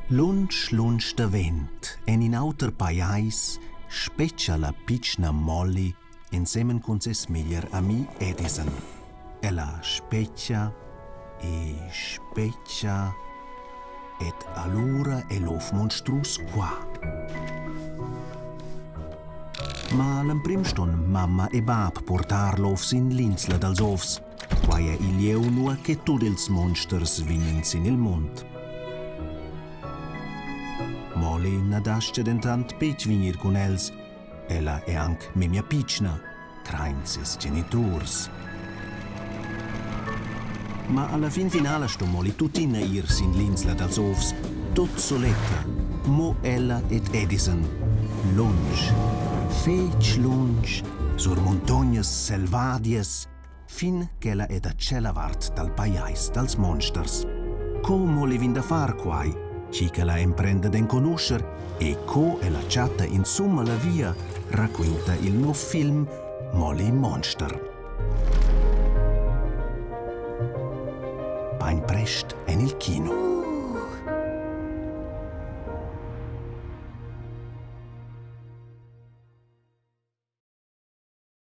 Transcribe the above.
Lunch de vent, en in auter paiais, speccia la piccina Molly insieme con ses miglior ami Edison. Ella speccia e speccia et allora l'of monstrus qua. Ma l'emprim ston mamma e bab portar l'ofs in l'insla dals ofs, quaia il lieu nua che tutti ils monsters vinens in il mond. Molly nadasce dentant pech vinir con els, ella è anche mia piccina, train ses genitors. Ma alla fin finale sto Molly tutina irs in l'insla dals ofs, tot soletta, mo ella et Edison, lunch, fech lunch, sur montognas selvadies, fin che ella è da cella vart dal paiais dals monsters. Come le vin da far quai, ci che la imprende den conoscer e co e la chatta insomma la via racconta il nuovo film Molly Monster. Pain prest en il kino.